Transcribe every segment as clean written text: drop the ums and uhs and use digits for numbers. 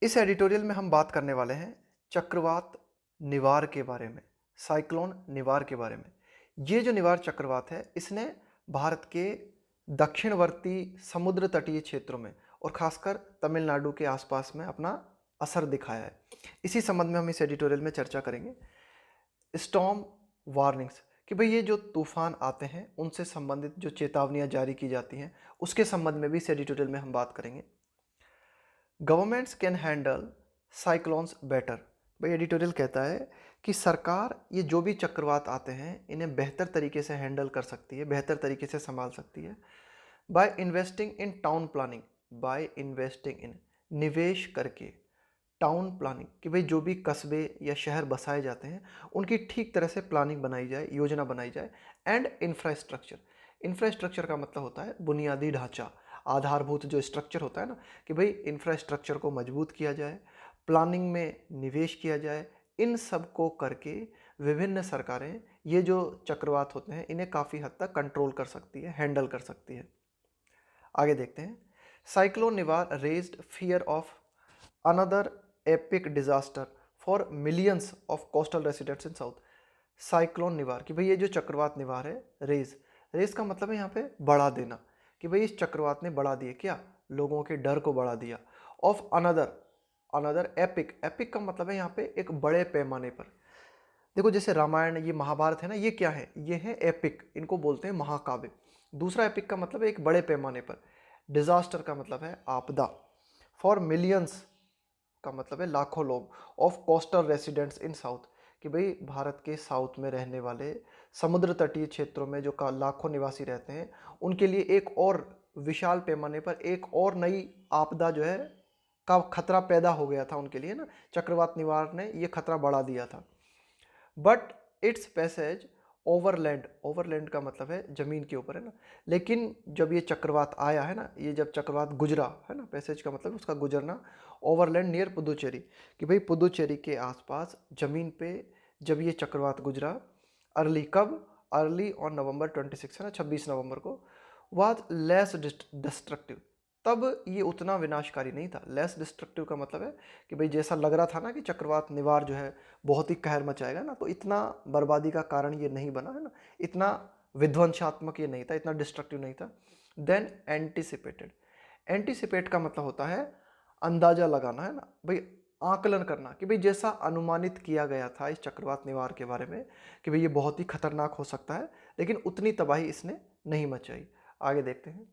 इस एडिटोरियल में हम बात करने वाले हैं चक्रवात निवार के बारे में, साइक्लोन निवार के बारे में। ये जो निवार चक्रवात है, इसने भारत के दक्षिणवर्ती समुद्र तटीय क्षेत्रों में और खासकर तमिलनाडु के आसपास में अपना असर दिखाया है। इसी संबंध में हम इस एडिटोरियल में चर्चा करेंगे। स्टॉर्म वार्निंग्स, कि भाई ये जो तूफान आते हैं उनसे संबंधित जो चेतावनियां जारी की जाती हैं, उसके संबंध में भी इस एडिटोरियल में हम बात करेंगे। Governments can handle cyclones better. भाई एडिटोरियल कहता है कि सरकार ये जो भी चक्रवात आते हैं इन्हें बेहतर तरीके से हैंडल कर सकती है, बेहतर तरीके से संभाल सकती है। By investing in town planning, by investing in, निवेश करके, टाउन प्लानिंग, कि भाई जो भी कस्बे या शहर बसाए जाते हैं उनकी ठीक तरह से प्लानिंग बनाई जाए, योजना बनाई जाए। एंड इंफ्रास्ट्रक्चर, इंफ्रास्ट्रक्चर का मतलब होता है बुनियादी ढांचा, आधारभूत जो स्ट्रक्चर होता है ना, कि भाई इंफ्रास्ट्रक्चर को मजबूत किया जाए, प्लानिंग में निवेश किया जाए। इन सब को करके विभिन्न सरकारें ये जो चक्रवात होते हैं इन्हें काफ़ी हद तक कंट्रोल कर सकती है, हैंडल कर सकती है। आगे देखते हैं। Cyclone Nivar raised fear of another epic disaster for millions of coastal residents in south. Cyclone Nivar, कि भाई ये जो चक्रवात निवार है, रेज, रेज का मतलब है यहाँ पे बढ़ा देना, कि भाई इस चक्रवात ने बढ़ा दिया क्या, लोगों के डर को बढ़ा दिया। Of another, another epic, epic का मतलब है यहाँ पे एक बड़े पैमाने पर। देखो जैसे रामायण, ये महाभारत है ना, ये क्या है, ये है एपिक, इनको बोलते हैं महाकाव्य। दूसरा एपिक का मतलब है एक बड़े पैमाने पर। डिजास्टर का मतलब है आपदा। फॉर मिलियंस का मतलब है लाखों लोग। Of coastal residents in south, कि भाई भारत के साउथ में रहने वाले समुद्र तटीय क्षेत्रों में जो लाखों निवासी रहते हैं उनके लिए एक और विशाल पैमाने पर एक और नई आपदा जो है का खतरा पैदा हो गया था उनके लिए ना। चक्रवात निवार ने ये खतरा बढ़ा दिया था। But it's passage overland, overland का मतलब है जमीन के ऊपर है ना, लेकिन जब ये चक्रवात आया है ना, ये जब चक्रवात गुजरा है ना, पैसेज का मतलब उसका गुजरना, ओवरलैंड नियर पुदुचेरी, कि भाई पुदुचेरी के आसपास जमीन पे जब ये चक्रवात गुजरा, अर्ली कब, अर्ली ऑन नवंबर 26 है ना, 26 नवंबर को, वाज लेस डिस्ट्रक्टिव, तब ये उतना विनाशकारी नहीं था। लेस डिस्ट्रक्टिव का मतलब है कि भाई जैसा लग रहा था ना कि चक्रवात निवार जो है बहुत ही कहर मचाएगा ना, तो इतना बर्बादी का कारण ये नहीं बना है ना, इतना विध्वंसात्मक ये नहीं था, इतना डिस्ट्रक्टिव नहीं था। देन एंटिसिपेटेड, एंटिसिपेट का मतलब होता है अंदाजा लगाना है ना भाई, आकलन करना, कि भाई जैसा अनुमानित किया गया था इस चक्रवात निवार के बारे में कि भाई ये बहुत ही खतरनाक हो सकता है, लेकिन उतनी तबाही इसने नहीं मचाई। आगे देखते हैं।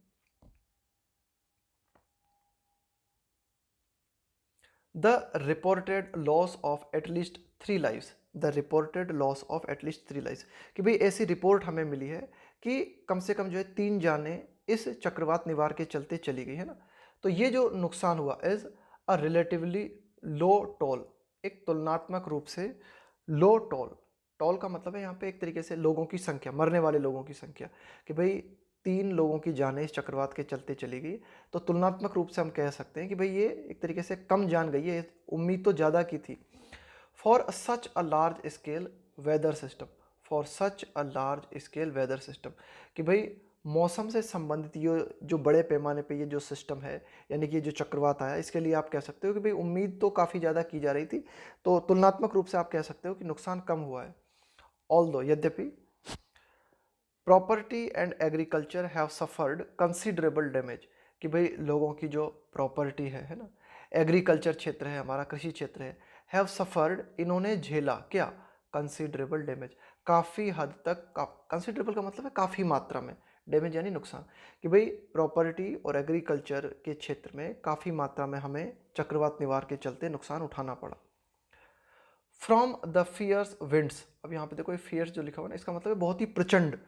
The reported loss of at least 3 lives, the reported loss of at least 3 lives, कि भाई ऐसी रिपोर्ट हमें मिली है कि कम से कम जो है 3 जाने इस चक्रवात निवार के चलते चली गई है ना। तो ये जो नुकसान हुआ is a relatively low toll, एक तुलनात्मक रूप से लो टोल, टोल का मतलब है यहाँ पे एक तरीके से लोगों की संख्या, मरने वाले लोगों की संख्या, कि भाई 3 लोगों की जानें इस चक्रवात के चलते चली गई। तो तुलनात्मक रूप से हम कह सकते हैं कि भाई ये एक तरीके से कम जान गई है, उम्मीद तो ज़्यादा की थी। For such a large scale weather system, for such a large scale weather system, कि भाई मौसम से संबंधित ये जो बड़े पैमाने पे ये जो सिस्टम है, यानी कि ये जो चक्रवात आया, इसके लिए आप कह सकते हो कि भाई उम्मीद तो काफ़ी ज़्यादा की जा रही थी, तो तुलनात्मक रूप से आप कह सकते हो कि नुकसान कम हुआ है। ऑल्दो, यद्यपि, property and agriculture have suffered considerable damage, कि भाई लोगों की जो प्रॉपर्टी है ना, एग्रीकल्चर क्षेत्र है हमारा, कृषि क्षेत्र है, हैव सफर्ड, इन्होंने झेला क्या, कंसिडरेबल डैमेज, काफ़ी हद तक, कंसिडरेबल का मतलब है काफ़ी मात्रा में, डैमेज यानी नुकसान, कि भाई प्रॉपर्टी और एग्रीकल्चर के क्षेत्र में काफ़ी मात्रा में हमें चक्रवात निवार के चलते नुकसान उठाना पड़ा। फ्रॉम द फियर्स विंड्स, अब यहाँ पे देखो ये फियर्स जो लिखा हुआ ना, इसका मतलब है बहुत ही प्रचंड।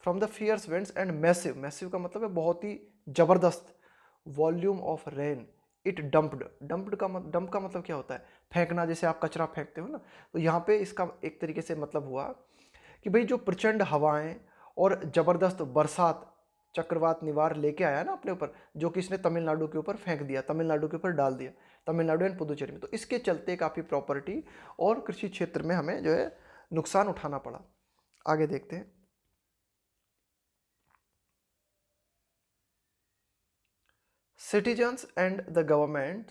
From the fierce winds and massive, massive का मतलब है बहुत ही जबरदस्त, volume of rain, it dumped, dumped का डंप का मतलब क्या होता है, फेंकना, जैसे आप कचरा फेंकते हो ना, तो यहाँ पे इसका एक तरीके से मतलब हुआ कि भाई जो प्रचंड हवाएं और जबरदस्त बरसात चक्रवात निवार लेके आया ना अपने ऊपर, जो कि इसने तमिलनाडु के ऊपर फेंक दिया, तमिलनाडु के ऊपर डाल दिया, तमिलनाडु एंड पुदुचेरी में, तो इसके चलते काफ़ी प्रॉपर्टी और कृषि क्षेत्र में हमें जो है नुकसान उठाना पड़ा। आगे देखते हैं। Citizens and the government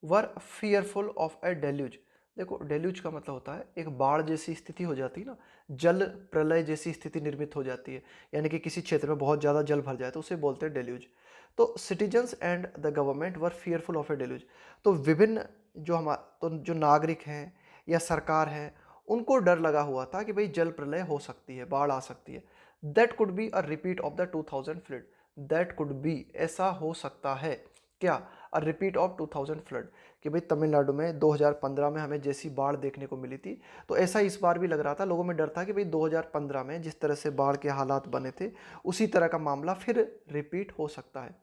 were fearful of A deluge. देखो डेल्यूज का मतलब होता है एक बाढ़ जैसी स्थिति हो जाती है ना, जल प्रलय जैसी स्थिति निर्मित हो जाती है, यानी कि किसी क्षेत्र में बहुत ज़्यादा जल भर जाए तो उसे बोलते हैं डेल्यूज। तो citizens and the government were fearful of A deluge. तो विभिन्न जो नागरिक हैं या सरकार है, उनको डर लगा हुआ था कि भाई जल प्रलय हो सकती है, बाढ़ आ सकती है। That could be a repeat of the 2000 flood. That could be, ऐसा हो सकता है क्या, अ रिपीट ऑफ 2000 फ्लड, कि भाई तमिलनाडु में 2015 में हमें जैसी बाढ़ देखने को मिली थी, तो ऐसा इस बार भी लग रहा था। लोगों में डर था कि भाई 2015 में जिस तरह से बाढ़ के हालात बने थे, उसी तरह का मामला फिर रिपीट हो सकता है।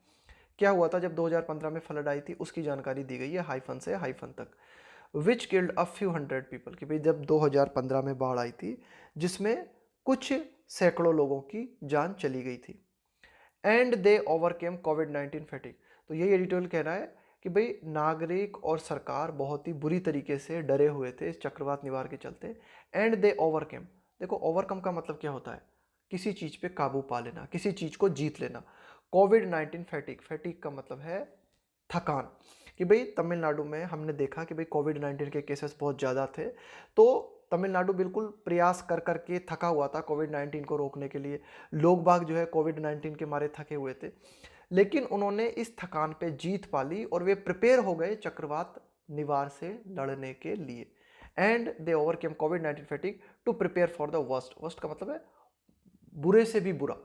क्या हुआ था जब 2015 में फ्लड आई थी, उसकी जानकारी दी गई है हाइफन से हाइफन तक। Which killed a few hundred people, कि भाई जब 2015 में बाढ़ आई थी, जिसमें कुछ सैकड़ों लोगों की जान चली गई थी। एंड दे ओवरकेम कोविड-19 फैटिग। तो यही एडिटोरियल कह रहा है कि भाई नागरिक और सरकार बहुत ही बुरी तरीके से डरे हुए थे इस चक्रवात निवार के चलते। एंड दे ओवरकेम, देखो ओवरकम का मतलब क्या होता है, किसी चीज पे काबू पा लेना, किसी चीज को जीत लेना। कोविड-19 फैटिग, फैटिग का मतलब है थकान, कि भाई तमिलनाडु में हमने देखा कि भाई कोविड-19 के केसेस बहुत ज़्यादा थे, तो तमिलनाडु बिल्कुल प्रयास कर करके थका हुआ था कोविड-19 को रोकने के लिए। लोग बाग जो है कोविड-19 के मारे थके हुए थे, लेकिन उन्होंने इस थकान पे जीत पा ली और वे प्रिपेयर हो गए चक्रवात निवार से लड़ने के लिए। एंड दे ओवरकेम कोविड-19 fatigue to prepare for the worst. Worst का मतलब है बुरे से भी बुरा।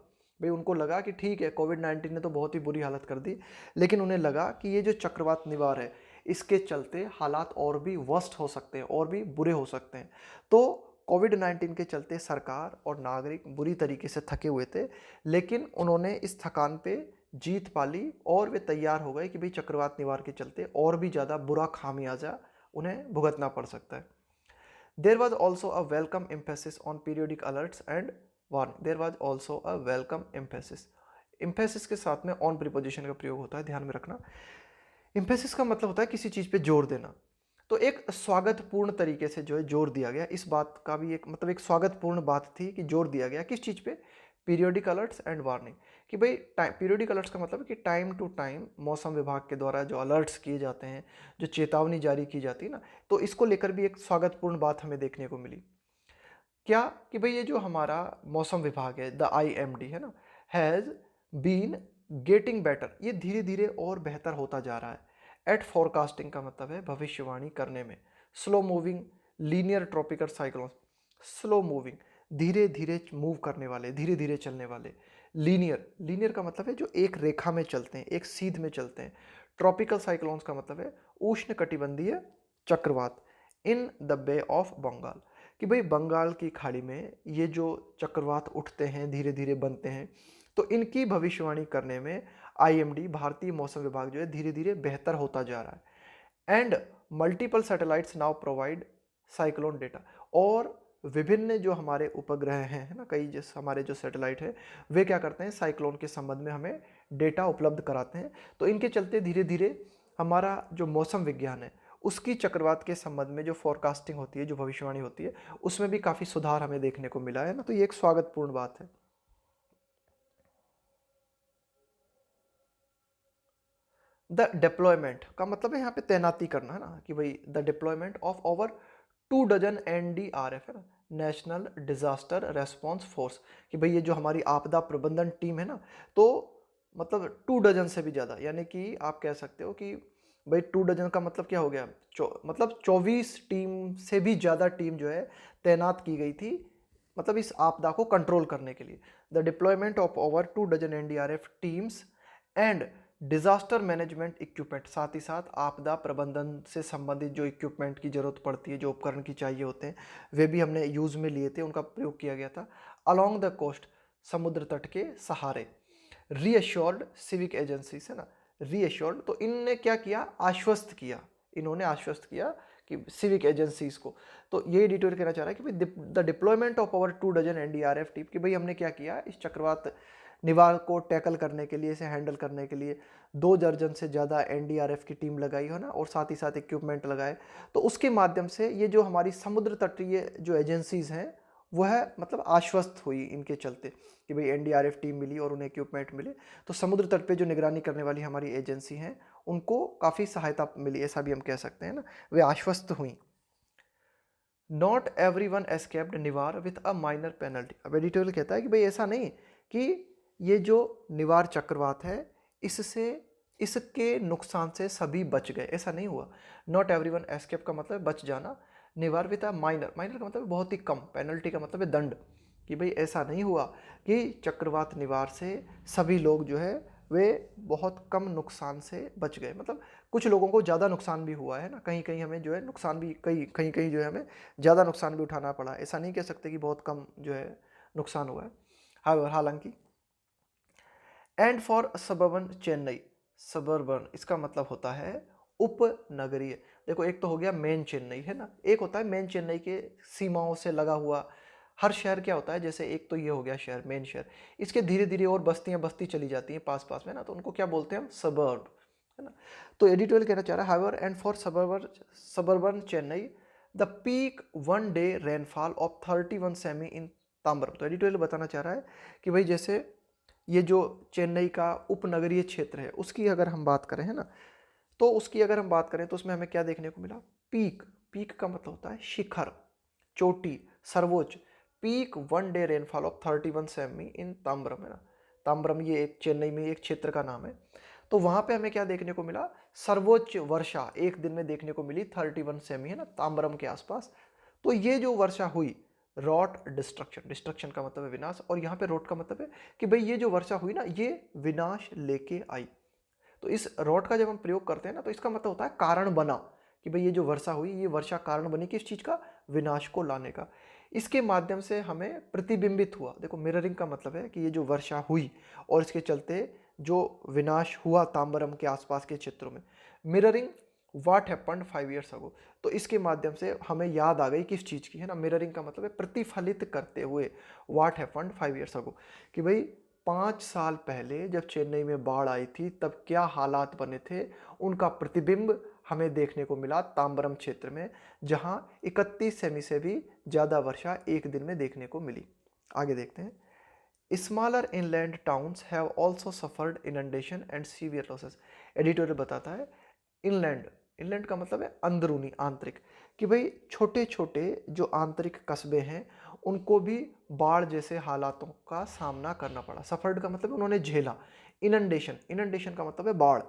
भाई उनको लगा कि ठीक है कोविड-19 ने तो बहुत ही बुरी हालत कर दी, लेकिन उन्हें लगा कि ये जो चक्रवात निवार है, इसके चलते हालात और भी वर्स्ट हो सकते हैं, और भी बुरे हो सकते हैं। तो कोविड-19 के चलते सरकार और नागरिक बुरी तरीके से थके हुए थे, लेकिन उन्होंने इस थकान पे जीत पा ली और वे तैयार हो गए कि भाई चक्रवात निवार के चलते और भी ज़्यादा बुरा खामियाजा उन्हें भुगतना पड़ सकता है। There was also a welcome emphasis on periodic alerts and warning. There was also a welcome emphasis. Emphasis के साथ में on preposition का प्रयोग होता है, ध्यान में रखना। emphasis का मतलब होता है किसी चीज़ पे जोर देना। तो एक स्वागतपूर्ण तरीके से जो है जोर दिया गया, इस बात का भी एक मतलब एक स्वागतपूर्ण बात थी कि जोर दिया गया किस चीज़ पे, पीरियोडिक अलर्ट्स एंड वार्निंग। कि भाई टाइम, पीरियोडिक अलर्ट्स का मतलब है कि टाइम टू टाइम मौसम विभाग के द्वारा जो अलर्ट्स किए जाते हैं, जो चेतावनी जारी की जाती है ना, तो इसको लेकर भी एक स्वागतपूर्ण बात हमें देखने को मिली। क्या, कि भाई ये जो हमारा मौसम विभाग है, द IMD है ना, हैज़ बीन गेटिंग बेटर, ये धीरे धीरे और बेहतर होता जा रहा है। एट फोरकास्टिंग का मतलब है भविष्यवाणी करने में। Slow moving linear tropical cyclone, slow moving धीरे धीरे मूव करने वाले, धीरे धीरे चलने वाले। लीनियर, लीनियर का मतलब है जो एक रेखा में चलते हैं, एक सीध में चलते हैं। ट्रॉपिकल साइक्लोन्स का मतलब है उष्ण कटिबंधीय चक्रवात। In the Bay of Bengal, कि भाई बंगाल की खाड़ी में ये जो चक्रवात उठते हैं, धीरे धीरे बनते हैं, तो इनकी भविष्यवाणी करने में IMD भारतीय मौसम विभाग जो है धीरे धीरे बेहतर होता जा रहा है। And multiple satellites now provide cyclone data. और विभिन्न जो हमारे उपग्रह हैं, है ना, कई जैसे हमारे जो सैटेलाइट है, वे क्या करते हैं, साइक्लोन के संबंध में हमें डेटा उपलब्ध कराते हैं। तो इनके चलते धीरे धीरे हमारा जो मौसम विज्ञान है, उसकी चक्रवात के संबंध में जो फोरकास्टिंग होती है, जो भविष्यवाणी होती है, उसमें भी काफ़ी सुधार हमें देखने को मिला है ना। तो ये एक स्वागतपूर्ण बात है। द डिप्लॉयमेंट का मतलब है यहाँ पे तैनाती करना, है ना, कि भाई the deployment of over 2 dozen NDRF है ना, नेशनल डिजास्टर रेस्पॉन्स फोर्स, कि भाई ये जो हमारी आपदा प्रबंधन टीम है ना, तो मतलब 2 डजन से भी ज़्यादा, यानी कि आप कह सकते हो कि भाई 2 डजन का मतलब क्या हो गया, मतलब 24 टीम से भी ज़्यादा टीम जो है तैनात की गई थी, मतलब इस आपदा को कंट्रोल करने के लिए। The deployment of over 2 dozen NDRF teams and disaster management equipment, साथ ही साथ आपदा प्रबंधन से संबंधित जो इक्विपमेंट की जरूरत पड़ती है, जो उपकरण की चाहिए होते हैं, वे भी हमने यूज में लिए थे, उनका प्रयोग किया गया था। अलोंग द कोस्ट, समुद्र तट के सहारे। रीअश्योर्ड सिविक एजेंसीज है ना, रीअश्योर्ड, तो इनने क्या किया, आश्वस्त किया, इन्होंने आश्वस्त किया कि सिविक एजेंसीज को। तो ये एडिटोरियल कहना चाह रहा है कि भाई the deployment of over 2 dozen NDRF team, कि भाई हमने क्या किया, इस चक्रवात निवार को टैकल करने के लिए, इसे हैंडल करने के लिए 2 दर्जन से ज़्यादा NDRF की टीम लगाई हो ना, और साथ ही साथ इक्विपमेंट लगाए। तो उसके माध्यम से ये जो हमारी समुद्र तटीय जो एजेंसीज हैं, वह मतलब आश्वस्त हुई इनके चलते कि भाई NDRF टीम मिली और उन्हें इक्विपमेंट मिले। तो समुद्र तट पे जो निगरानी करने वाली हमारी एजेंसी हैं, उनको काफ़ी सहायता मिली, ऐसा भी हम कह सकते हैं ना, वे आश्वस्त हुई। Not every one escaped Nivar with a minor penalty. अब एडिटोरियल कहता है कि भाई ऐसा नहीं कि ये जो निवार चक्रवात है इससे इसके नुकसान से सभी बच गए, ऐसा नहीं हुआ। नॉट एवरी वन एस्केप का मतलब बच जाना, निवार विथ अ माइनर, माइनर का मतलब बहुत ही कम, पेनल्टी का मतलब है दंड, कि भाई ऐसा नहीं हुआ कि चक्रवात निवार से सभी लोग जो है वे बहुत कम नुकसान से बच गए। मतलब कुछ लोगों को ज़्यादा नुकसान भी हुआ है ना, कहीं कहीं हमें जो है नुकसान भी, कहीं कहीं कहीं जो है हमें ज़्यादा नुकसान भी उठाना पड़ा, ऐसा नहीं कह सकते कि बहुत कम जो है नुकसान हुआ है। हालांकि and for suburban Chennai, suburban इसका मतलब होता है उपनगरीय। देखो एक तो हो गया मेन चेन्नई है ना, एक होता है मेन चेन्नई के सीमाओं से लगा हुआ हर शहर क्या होता है, जैसे एक तो ये हो गया शहर, मेन शहर, इसके धीरे धीरे और बस्तियां बस्ती चली जाती हैं पास पास में ना, तो उनको क्या बोलते हैं हम, सबर्ब, है ना। तो एडिटोरियल कहना चाह रहा है however and for suburban Chennai the peak one day rainfall of 31 cm in Tambaram. तो एडिटोरियल बताना चाह रहा है कि भाई जैसे ये जो चेन्नई का उपनगरीय क्षेत्र है उसकी अगर हम बात करें है ना, तो उसकी अगर हम बात करें तो उसमें हमें क्या देखने को मिला, पीक, पीक का मतलब होता है शिखर, चोटी, सर्वोच्च। Peak one day rainfall of 31 cm in Tambaram, है ना, ताम्बरम ये एक चेन्नई में एक क्षेत्र का नाम है। तो वहां पे हमें क्या देखने को मिला, सर्वोच्च वर्षा एक दिन में देखने को मिली 31 सेमी, है ना, ताम्बरम के आसपास। तो ये जो वर्षा हुई, रॉट डिस्ट्रक्शन, डिस्ट्रक्शन का मतलब है विनाश, और यहाँ पे रॉट का मतलब है कि भाई ये जो वर्षा हुई ना ये विनाश लेके आई। तो इस रॉट का जब हम प्रयोग करते हैं ना तो इसका मतलब होता है कारण बना, कि भाई ये जो वर्षा हुई ये वर्षा कारण बनी किस चीज़ का, विनाश को लाने का। इसके माध्यम से हमें प्रतिबिंबित हुआ, देखो मिररिंग का मतलब है कि ये जो वर्षा हुई और इसके चलते जो विनाश हुआ ताम्बरम के आसपास के क्षेत्रों में, मिररिंग व्हाट हैपेंड 5 years अगो। तो इसके माध्यम से हमें याद आ गई किस चीज़ की, है ना, मिररिंग का मतलब है प्रतिफलित करते हुए, व्हाट हैपेंड 5 years अगो, कि भाई 5 साल पहले जब चेन्नई में बाढ़ आई थी तब क्या हालात बने थे, उनका प्रतिबिंब हमें देखने को मिला ताम्बरम क्षेत्र में, जहां 31 सेमी से भी ज़्यादा वर्षा एक दिन में देखने को मिली। आगे देखते हैं, smaller inland towns have also suffered inundation and severe losses. Editorial बताता है इनलैंड, इनलैंड का मतलब है अंदरूनी, आंतरिक, कि भाई छोटे छोटे जो आंतरिक कस्बे हैं उनको भी बाढ़ जैसे हालातों का सामना करना पड़ा। सफर्ड का मतलब उन्होंने झेला, इनंडेशन, इनंडेशन का मतलब है बाढ़,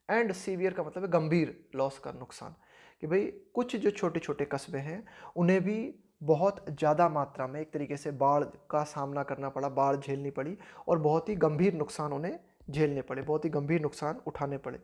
एंड सीवियर का मतलब है गंभीर, लॉस का नुकसान, कि भाई कुछ जो छोटे छोटे कस्बे हैं उन्हें भी बहुत ज़्यादा मात्रा में एक तरीके से बाढ़ का सामना करना पड़ा, बाढ़ झेलनी पड़ी और बहुत ही गंभीर नुकसान उन्हें झेलने पड़े, बहुत ही गंभीर नुकसान उठाने पड़े।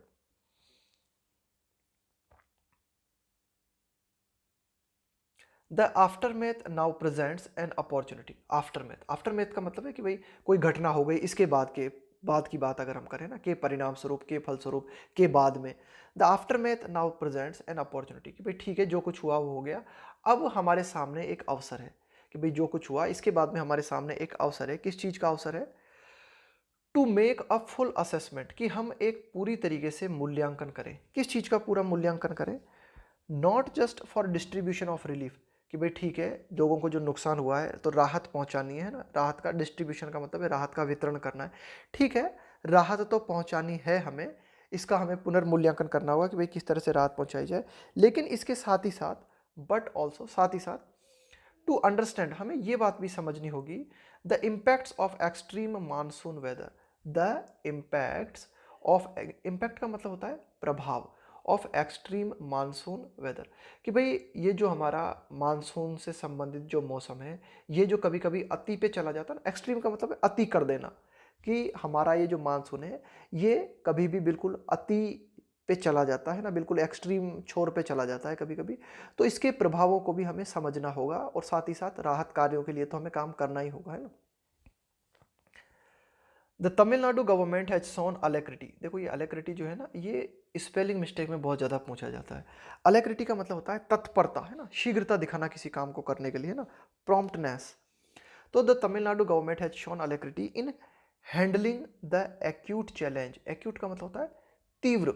The aftermath now presents an opportunity. Aftermath, aftermath का मतलब है कि भाई कोई घटना हो गई, इसके बाद की बात अगर हम करें ना, के परिणाम स्वरूप, के फलस्वरूप, के बाद में, the aftermath now presents an opportunity, कि भाई ठीक है जो कुछ हुआ वो हो गया, अब हमारे सामने एक अवसर है, कि भाई जो कुछ हुआ इसके बाद में हमारे सामने एक अवसर है। किस चीज़ का अवसर है, to make a full assessment, कि हम एक पूरी तरीके से मूल्यांकन करें। किस चीज़ का पूरा मूल्यांकन करें, not just for distribution of relief, कि भाई ठीक है लोगों को जो नुकसान हुआ है तो राहत पहुंचानी है ना, राहत का डिस्ट्रीब्यूशन का मतलब है राहत का वितरण करना है, ठीक है, राहत तो पहुंचानी है हमें, इसका हमें पुनर्मूल्यांकन करना होगा कि भाई किस तरह से राहत पहुंचाई जाए, लेकिन इसके साथ ही साथ, बट ऑल्सो साथ ही साथ, टू अंडरस्टैंड, हमें ये बात भी समझनी होगी, the impacts of extreme monsoon weather, the impacts of, impact का मतलब होता है प्रभाव, ऑफ एक्सट्रीम मानसून वेदर, कि भाई ये जो हमारा मानसून से संबंधित जो मौसम है ये जो कभी कभी अति पे चला जाता है ना, एक्सट्रीम का मतलब है अति कर देना, कि हमारा ये जो मानसून है ये कभी भी बिल्कुल अति पे चला जाता है ना, बिल्कुल एक्सट्रीम छोर पे चला जाता है कभी कभी, तो इसके प्रभावों को भी हमें समझना होगा और साथ ही साथ राहत कार्यों के लिए तो हमें काम करना ही होगा, है ना। The Tamil Nadu government has shown alacrity. देखो ये अलैक्रिटी जो है ना ये स्पेलिंग मिस्टेक में बहुत ज़्यादा पूछा जाता है। अलैक्रिटी का मतलब होता है तत्परता, है ना, शीघ्रता दिखाना किसी काम को करने के लिए, ना, प्रॉम्प्टनेस। तो the Tamil Nadu government has shown alacrity in handling the acute challenge. Acute का मतलब होता है तीव्र,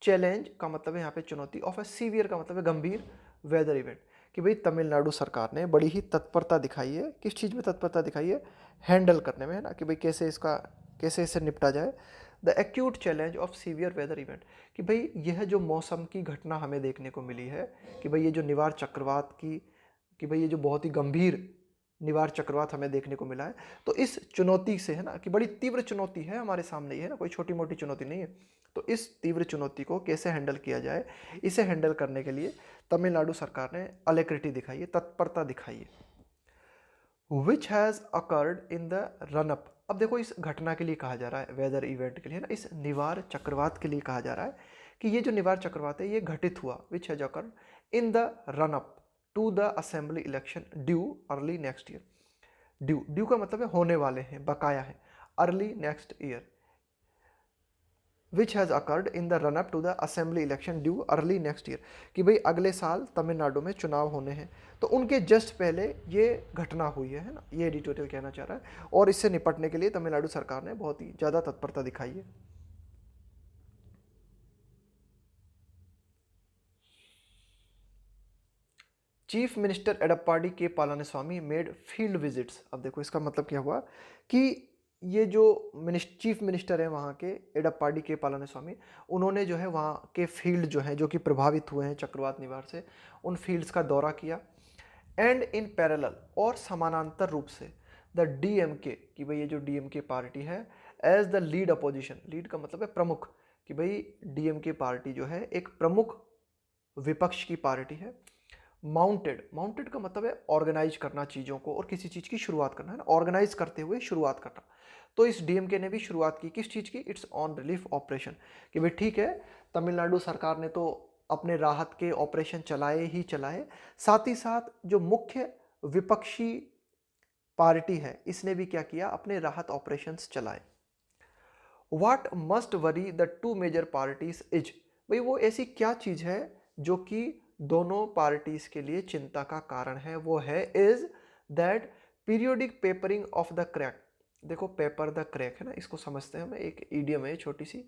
चैलेंज का मतलब है यहाँ पे चुनौती, ऑफ ए सीवियर का मतलब है गंभीर वेदर इवेंट, कि भाई तमिलनाडु सरकार ने बड़ी ही तत्परता दिखाई है, किस चीज़ में तत्परता दिखाई है, हैंडल करने में, है ना, कि भाई कैसे इससे निपटा जाए the acute challenge of severe weather event, कि भाई यह जो मौसम की घटना हमें देखने को मिली है कि भाई ये जो निवार चक्रवात की, कि भाई ये जो बहुत ही गंभीर निवार चक्रवात हमें देखने को मिला है, तो इस चुनौती से, है ना, कि बड़ी तीव्र चुनौती है हमारे सामने, ये है ना, कोई छोटी मोटी चुनौती नहीं है। तो इस तीव्र चुनौती को कैसे हैंडल किया जाए, इसे हैंडल करने के लिए तमिलनाडु सरकार ने अलैक्रिटी दिखाई है, तत्परता दिखाई है। विच has occurred in the run up, अब देखो इस घटना के लिए कहा जा रहा है, वेदर इवेंट के लिए, ना, इस निवार चक्रवात के लिए कहा जा रहा है कि ये जो निवार चक्रवात है ये घटित हुआ, which has occurred in the run up to the assembly election due early next year. Due, due का मतलब है होने वाले हैं, बकाया है, early next year, which has occurred in the run up to the assembly election due early next year, कि भाई अगले साल तमिलनाडु में चुनाव होने हैं, तो उनके जस्ट पहले ये घटना हुई है ना, ये एडिटोरियल कहना चाह रहा है। और इससे निपटने के लिए तमिलनाडु सरकार ने बहुत ही ज़्यादा तत्परता दिखाई है। चीफ मिनिस्टर एडप्पाडी के पलानीस्वामी मेड फील्ड विजिट्स, अब देखो इसका मतलब क्या हुआ कि ये जो चीफ मिनिस्टर है वहाँ के एडप्पाडी के पलानीस्वामी, उन्होंने जो है वहाँ के फील्ड जो हैं जो कि प्रभावित हुए हैं चक्रवात निवार से, उन फील्ड्स का दौरा किया। एंड इन पैरेलल, और समानांतर रूप से, द डीएमके, कि भाई ये जो डीएमके पार्टी है, as the lead opposition, lead का मतलब है प्रमुख, कि भाई डीएमके पार्टी जो है एक प्रमुख विपक्ष की पार्टी है। माउंटेड, माउंटेड का मतलब है ऑर्गेनाइज करना चीज़ों को, और किसी चीज़ की शुरुआत करना, है ना, ऑर्गेनाइज करते हुए शुरुआत करना। तो इस डीएमके ने भी शुरुआत की किस चीज़ की, इट्स ऑन रिलीफ ऑपरेशन, कि भाई ठीक है, तमिलनाडु सरकार ने तो अपने राहत के ऑपरेशन चलाए ही चलाए, साथ ही साथ जो मुख्य विपक्षी पार्टी है इसने भी क्या किया, अपने राहत ऑपरेशंस चलाए। What must worry the two major parties is, भाई वो ऐसी क्या चीज़ है जो कि दोनों पार्टीज के लिए चिंता का कारण है, वो है is that periodic papering of the crack. देखो पेपर द क्रैक है ना, इसको समझते हैं हम, एक ईडियम है छोटी सी।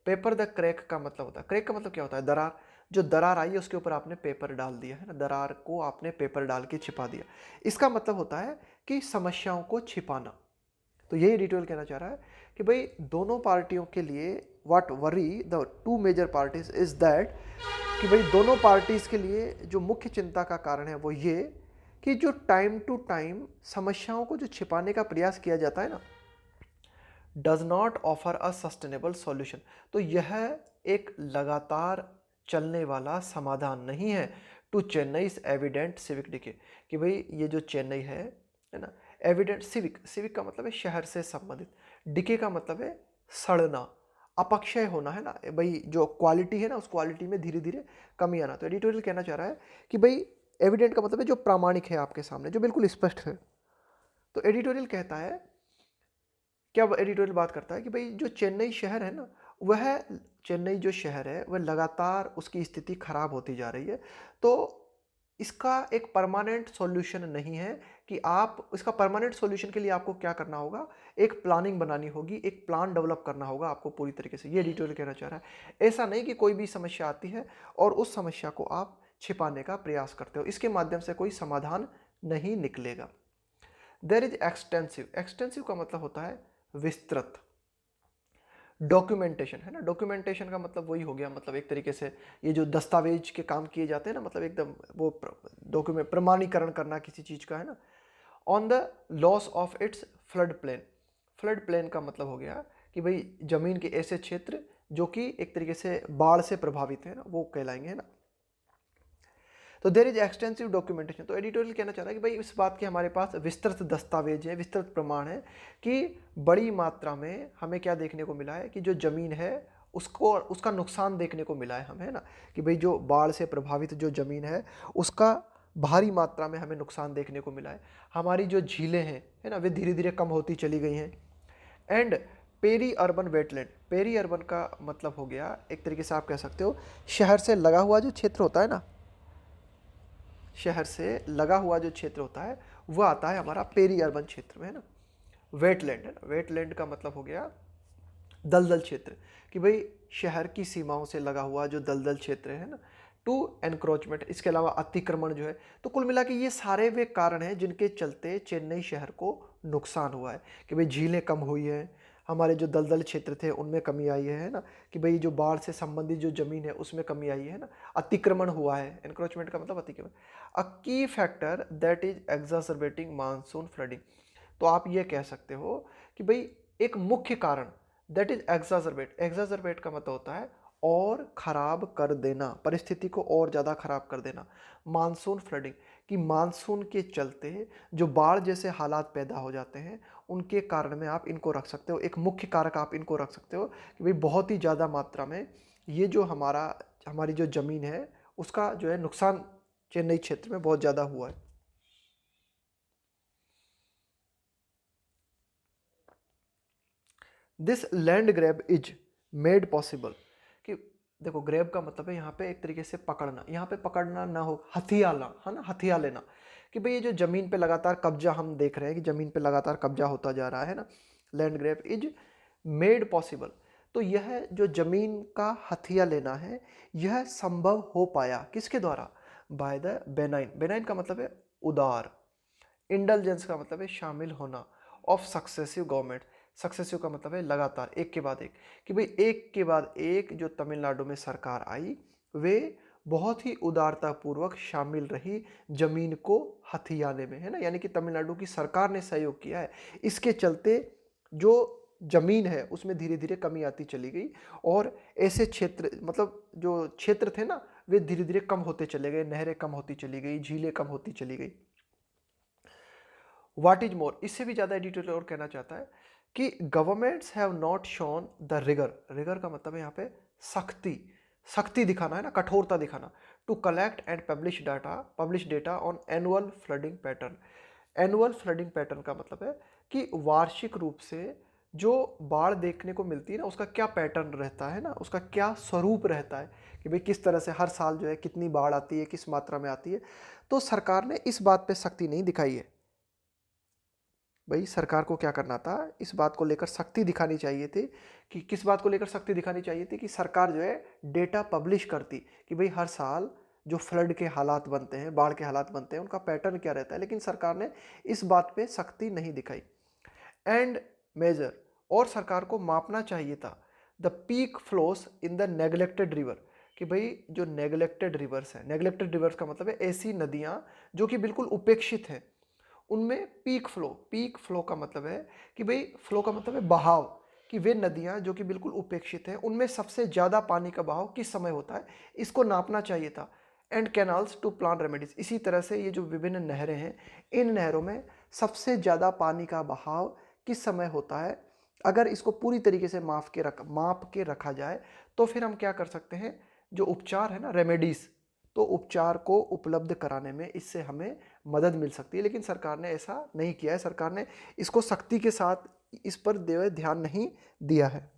पेपर द क्रैक का मतलब होता है, क्रैक का मतलब क्या होता है, दरार, जो दरार आई है उसके ऊपर आपने पेपर डाल दिया है ना, दरार को आपने पेपर डाल के छिपा दिया, इसका मतलब होता है कि समस्याओं को छिपाना। तो यही डिटेल कहना चाह रहा है कि भाई दोनों पार्टियों के लिए what worry the two major parties is that, कि भाई दोनों पार्टीज के लिए जो मुख्य चिंता का कारण है वो ये कि जो टाइम टू टाइम समस्याओं को जो छिपाने का प्रयास किया जाता है ना, does not offer a sustainable solution, तो यह एक लगातार चलने वाला समाधान नहीं है to Chennai evident civic decay, कि भाई ये जो चेन्नई है ना, एविडेंट सिविक, सिविक का मतलब है शहर से संबंधित, डिके का मतलब है सड़ना, अपक्षय होना, है ना, भाई जो क्वालिटी है ना उस क्वालिटी में धीरे धीरे कमी आना। तो एडिटोरियल कहना चाह रहा है कि भाई एविडेंट का मतलब है जो प्रामाणिक है आपके सामने, जो बिल्कुल स्पष्ट है। तो एडिटोरियल कहता है, क्या एडिटोरियल बात करता है कि भाई जो चेन्नई शहर है ना, वह चेन्नई जो शहर है वह लगातार उसकी स्थिति खराब होती जा रही है। तो इसका एक परमानेंट सॉल्यूशन नहीं है कि आप इसका परमानेंट सॉल्यूशन के लिए आपको क्या करना होगा, एक प्लानिंग बनानी होगी, एक प्लान डेवलप करना होगा आपको पूरी तरीके से, ये एडिटोरियल कहना चाह रहा है। ऐसा नहीं कि कोई भी समस्या आती है और उस समस्या को आप छिपाने का प्रयास करते हो, इसके माध्यम से कोई समाधान नहीं निकलेगा। देयर इज एक्सटेंसिव, एक्सटेंसिव का मतलब होता है विस्तृत। डॉक्यूमेंटेशन है ना, डॉक्यूमेंटेशन का मतलब वही हो गया, मतलब एक तरीके से ये जो दस्तावेज के काम किए जाते हैं ना, मतलब एकदम वो डॉक्यूमेंट प्रमाणीकरण करना किसी चीज़ का, है ना। On the loss of its flood plain, flood plain का मतलब हो गया कि भाई जमीन के ऐसे क्षेत्र जो कि एक तरीके से बाढ़ से प्रभावित है ना, वो कहलाएंगे, है ना। तो देर इज एक्सटेंसिव डॉक्यूमेंटेशन, तो एडिटोरियल कहना चाह रहा है कि भाई इस बात के हमारे पास विस्तृत दस्तावेज हैं, विस्तृत प्रमाण है कि बड़ी मात्रा में हमें क्या देखने को मिला है कि जो ज़मीन है उसको, उसका नुकसान देखने को मिला है हमें, है ना, कि भाई जो बाढ़ से प्रभावित जो ज़मीन है उसका भारी मात्रा में हमें नुकसान देखने को मिला है। हमारी जो झीलें हैं, है ना, वे धीरे धीरे कम होती चली गई हैं। And peri urban wetland, peri urban का मतलब हो गया एक तरीके से आप कह सकते हो शहर से लगा हुआ जो क्षेत्र होता है ना, शहर से लगा हुआ जो क्षेत्र होता है वह आता है हमारा पेरी अर्बन क्षेत्र में, है ना। वेटलैंड है ना, वेटलैंड का मतलब हो गया दलदल क्षेत्र, कि भाई शहर की सीमाओं से लगा हुआ जो दलदल क्षेत्र है ना, टू एनक्रोचमेंट, इसके अलावा अतिक्रमण जो है। तो कुल मिला के ये सारे वे कारण हैं जिनके चलते चेन्नई शहर को नुकसान हुआ है, कि भाई झीलें कम हुई हैं, हमारे जो दलदल क्षेत्र थे उनमें कमी आई है ना, कि भाई जो बाढ़ से संबंधित जो जमीन है उसमें कमी आई है ना, अतिक्रमण हुआ है, एनक्रोचमेंट का मतलब अतिक्रमण। A key factor that is exacerbating monsoon flooding. तो आप ये कह सकते हो कि भाई एक मुख्य कारण, दैट इज एग्जाजरबेट, एग्जाजरबेट का मतलब होता है और खराब कर देना, परिस्थिति को और ज़्यादा खराब कर देना। मानसून फ्लडिंग, कि मानसून के चलते जो बाढ़ जैसे हालात पैदा हो जाते हैं, उनके कारण में आप इनको रख सकते हो, एक मुख्य कारक आप इनको रख सकते हो कि भाई बहुत ही ज़्यादा मात्रा में ये जो हमारी जो ज़मीन है उसका जो है नुकसान चेन्नई क्षेत्र में बहुत ज़्यादा हुआ है। This land grab is made possible, कि देखो ग्रैब का मतलब है यहाँ पे एक तरीके से पकड़ना, यहाँ पे पकड़ना ना हो, हथियाना है ना, हथिया लेना, कि भाई ये जो जमीन पे लगातार कब्जा हम देख रहे हैं कि जमीन पे लगातार कब्जा होता जा रहा है ना, land grab is made possible. तो यह जो जमीन का हथिया लेना है यह संभव हो पाया किसके द्वारा, बाय द बेनाइन, बेनाइन का मतलब है उदार, इंडल्जेंस का मतलब है शामिल होना, ऑफ सक्सेसिव गवर्नमेंट, सक्सेसिव का मतलब है लगातार, एक के बाद एक, कि भाई एक के बाद एक जो तमिलनाडु में सरकार आई वे बहुत ही उदारता पूर्वक शामिल रही जमीन को हथियाने में, है ना, यानी कि तमिलनाडु की सरकार ने सहयोग किया है। इसके चलते जो जमीन है उसमें धीरे धीरे कमी आती चली गई और ऐसे क्षेत्र, मतलब जो क्षेत्र थे ना वे धीरे धीरे कम होते चले गए, नहरें कम होती चली गई, झीलें कम होती चली गई। व्हाट इज मोर, इससे भी ज़्यादा एडिटोरियल और कहना चाहता है कि governments have not shown the rigour, rigour का मतलब है यहाँ पे सख्ती, सख्ती दिखाना है ना, कठोरता दिखाना, to collect and publish data on annual flooding pattern. Annual flooding pattern का मतलब है कि वार्षिक रूप से जो बाढ़ देखने को मिलती है ना उसका क्या पैटर्न रहता है ना, उसका क्या स्वरूप रहता है, कि भाई किस तरह से हर साल जो है कितनी बाढ़ आती है, किस मात्रा में आती है। तो सरकार ने इस बात पे सख्ती नहीं दिखाई है। भाई सरकार को क्या करना था, इस बात को लेकर सख्ती दिखानी चाहिए थी, कि किस बात को लेकर सख्ती दिखानी चाहिए थी, कि सरकार जो है डेटा पब्लिश करती कि भाई हर साल जो फ्लड के हालात बनते हैं, बाढ़ के हालात बनते हैं, उनका पैटर्न क्या रहता है, लेकिन सरकार ने इस बात पे सख्ती नहीं दिखाई। एंड मेजर, और सरकार को मापना चाहिए था the peak flows in the neglected river, कि भाई जो नेग्लेक्टेड रिवर्स है, नेग्लेक्टेड रिवर्स का मतलब है ऐसी नदियां जो कि बिल्कुल उपेक्षित हैं, उनमें पीक फ्लो, पीक फ्लो का मतलब है कि भाई फ्लो का मतलब है बहाव, कि वे नदियां जो कि बिल्कुल उपेक्षित हैं उनमें सबसे ज़्यादा पानी का बहाव किस समय होता है, इसको नापना चाहिए था। And canals to plan remedies, इसी तरह से ये जो विभिन्न नहरें हैं इन नहरों में सबसे ज़्यादा पानी का बहाव किस समय होता है, अगर इसको पूरी तरीके से माप के रखा जाए तो फिर हम क्या कर सकते हैं, जो उपचार है ना, रेमेडीज, तो उपचार को उपलब्ध कराने में इससे हमें मदद मिल सकती है। लेकिन सरकार ने ऐसा नहीं किया है, सरकार ने इसको सख्ती के साथ इस पर ध्यान नहीं दिया है।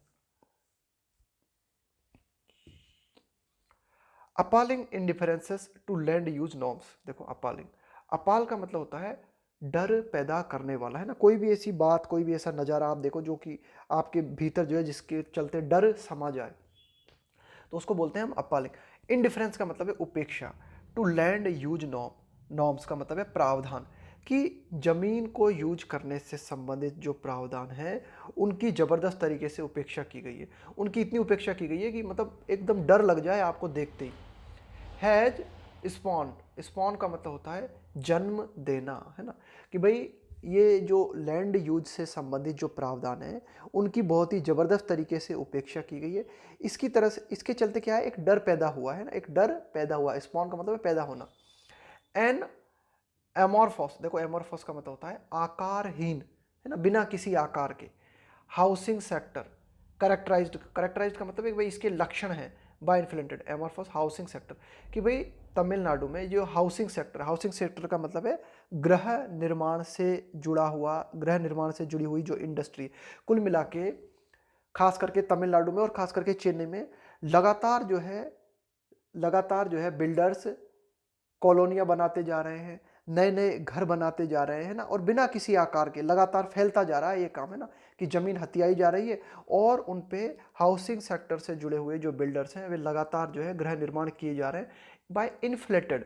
अपालिंग इंडिफरेंसेस टू लैंड यूज नॉर्म्स, देखो अपालिंग, अपाल का मतलब होता है डर पैदा करने वाला, है ना, कोई भी ऐसी बात, कोई भी ऐसा नज़ारा आप देखो जो कि आपके भीतर जो है जिसके चलते डर समा जाए, तो उसको बोलते हैं हम अपालिंग। इनडिफरेंस का मतलब है उपेक्षा। To land use norm, norms का मतलब है प्रावधान, कि जमीन को यूज करने से संबंधित जो प्रावधान है उनकी ज़बरदस्त तरीके से उपेक्षा की गई है, उनकी इतनी उपेक्षा की गई है कि मतलब एकदम डर लग जाए आपको देखते ही। हैज स्पॉन, स्पॉन का मतलब होता है जन्म देना, है ना, कि भाई ये जो लैंड यूज से संबंधित जो प्रावधान है उनकी बहुत ही ज़बरदस्त तरीके से उपेक्षा की गई है। इसकी तरह से इसके चलते क्या है, एक डर पैदा हुआ है ना, एक डर पैदा हुआ, स्पॉन का मतलब है पैदा होना। एन एमोरफोस, देखो एमोरफोस का मतलब होता है आकारहीन, है ना, बिना किसी आकार के। हाउसिंग सेक्टर करेक्टराइज्ड, करेक्टराइज्ड का मतलब है कि भाई इसके लक्षण हैं बाय इन्फ्लेटेड, एमोरफोस हाउसिंग सेक्टर, कि भाई तमिलनाडु में जो हाउसिंग सेक्टर, हाउसिंग सेक्टर का मतलब है गृह निर्माण से जुड़ा हुआ, गृह निर्माण से जुड़ी हुई जो इंडस्ट्री, कुल मिला के खास करके तमिलनाडु में और खास करके चेन्नई में लगातार जो है बिल्डर्स कॉलोनियां बनाते जा रहे हैं, नए नए घर बनाते जा रहे हैं ना, और बिना किसी आकार के लगातार फैलता जा रहा है ये काम, है ना, कि ज़मीन हथियाई जा रही है और उन पे हाउसिंग सेक्टर से जुड़े हुए जो बिल्डर्स हैं वे लगातार जो है गृह निर्माण किए जा रहे हैं बाय इन्फ्लेटेड।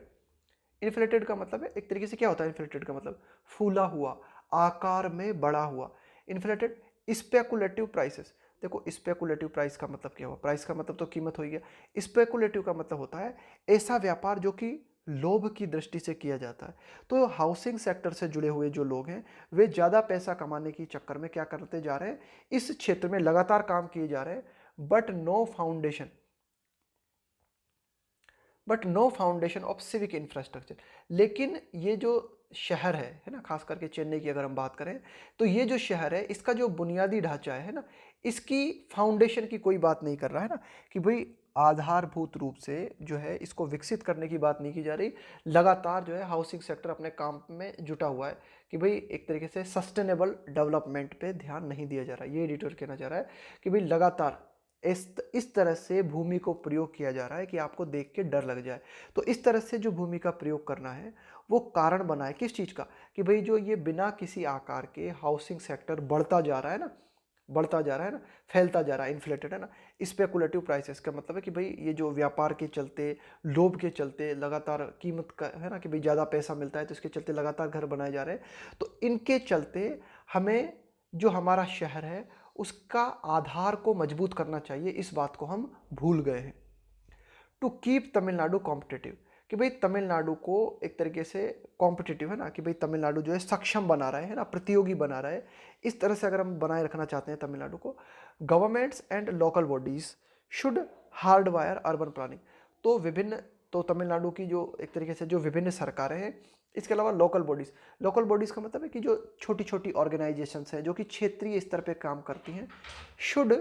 इन्फ्लेटेड का मतलब है एक तरीके से क्या होता है, इन्फ्लेटेड का मतलब फूला हुआ, आकार में बड़ा हुआ, इन्फ्लेटेड स्पेकुलेटिव प्राइसेस, देखो स्पेकुलेटिव प्राइस का मतलब क्या हुआ, प्राइस का मतलब तो कीमत हो गया, स्पेकुलेटिव का मतलब होता है ऐसा व्यापार जो कि लोभ की दृष्टि से किया जाता है। तो हाउसिंग सेक्टर से जुड़े हुए जो लोग हैं वे ज़्यादा पैसा कमाने के चक्कर में क्या करते जा रहे हैं, इस क्षेत्र में लगातार काम किए जा रहे हैं, but no foundation of civic infrastructure. लेकिन ये जो शहर है ना, खास करके चेन्नई की अगर हम बात करें, तो ये जो शहर है इसका जो बुनियादी ढांचा है ना, इसकी फाउंडेशन की कोई बात नहीं कर रहा है ना, कि भाई आधारभूत रूप से जो है इसको विकसित करने की बात नहीं की जा रही। लगातार जो है हाउसिंग सेक्टर अपने काम में जुटा हुआ है कि भाई एक तरीके से सस्टेनेबल डेवलपमेंट पे ध्यान नहीं दिया जा रहा है। ये एडिटर कहना चाह रहा है कि भाई लगातार इस तरह से भूमि को प्रयोग किया जा रहा है कि आपको देख के डर लग जाए। तो इस तरह से जो भूमि का प्रयोग करना है वो कारण बना है किस चीज़ का, कि भाई जो ये बिना किसी आकार के हाउसिंग सेक्टर बढ़ता जा रहा है ना, बढ़ता जा रहा है ना, फैलता जा रहा है, इन्फ्लेटेड है ना। स्पेकुलेटिव प्राइसेस का मतलब है कि भाई ये जो व्यापार के चलते, लोभ के चलते लगातार कीमत का है ना, कि भाई ज़्यादा पैसा मिलता है तो इसके चलते लगातार घर बनाए जा रहे हैं। तो इनके चलते हमें जो हमारा शहर है उसका आधार को मजबूत करना चाहिए, इस बात को हम भूल गए हैं। टू कीप तमिलनाडु कॉम्पिटिटिव, कि भाई तमिलनाडु को एक तरीके से कॉम्पिटिटिव है ना, कि भाई तमिलनाडु जो है सक्षम बना रहा है ना, प्रतियोगी बना रहा है। इस तरह से अगर हम बनाए रखना चाहते हैं तमिलनाडु को, governments and local bodies should hard wire urban planning. तो विभिन्न, तो तमिलनाडु की जो एक तरीके से जो विभिन्न सरकारें हैं, इसके अलावा लोकल बॉडीज़ का मतलब है कि जो छोटी छोटी ऑर्गेनाइजेशंस हैं जो कि क्षेत्रीय स्तर पे काम करती हैं, शुड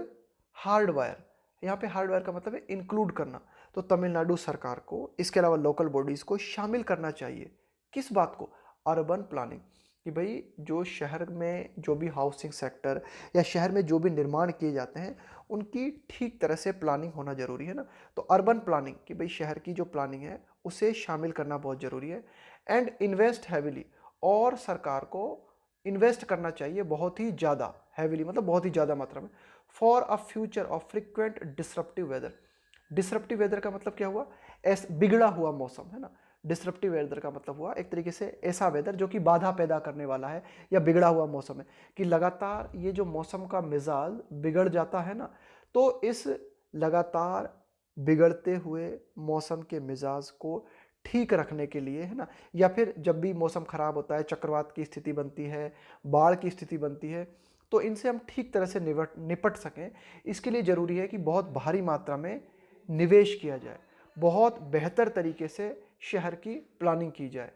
हार्ड वायर, यहाँ पे हार्ड वायर का मतलब है इंक्लूड करना। तो तमिलनाडु सरकार को इसके अलावा लोकल बॉडीज़ को शामिल करना चाहिए, किस बात को, अर्बन प्लानिंग, कि भाई जो शहर में जो भी हाउसिंग सेक्टर या शहर में जो भी निर्माण किए जाते हैं उनकी ठीक तरह से प्लानिंग होना जरूरी है ना। तो अर्बन प्लानिंग, कि भाई शहर की जो प्लानिंग है उसे शामिल करना बहुत ज़रूरी है। एंड इन्वेस्ट हैविली, और सरकार को इन्वेस्ट करना चाहिए बहुत ही ज़्यादा, हैविली मतलब बहुत ही ज़्यादा मात्रा में, for a future of frequent disruptive weather. Disruptive weather का मतलब क्या हुआ, बिगड़ा हुआ मौसम है ना। डिसरप्टिव वेदर का मतलब हुआ एक तरीके से ऐसा वेदर जो कि बाधा पैदा करने वाला है या बिगड़ा हुआ मौसम है, कि लगातार ये जो मौसम का मिजाज बिगड़ जाता है ना, तो इस लगातार बिगड़ते हुए मौसम के मिजाज को ठीक रखने के लिए है ना, या फिर जब भी मौसम खराब होता है, चक्रवात की स्थिति बनती है, बाढ़ की स्थिति बनती है, तो इनसे हम ठीक तरह से निपट सकें, इसके लिए ज़रूरी है कि बहुत भारी मात्रा में निवेश किया जाए, बहुत बेहतर तरीके से शहर की प्लानिंग की जाए।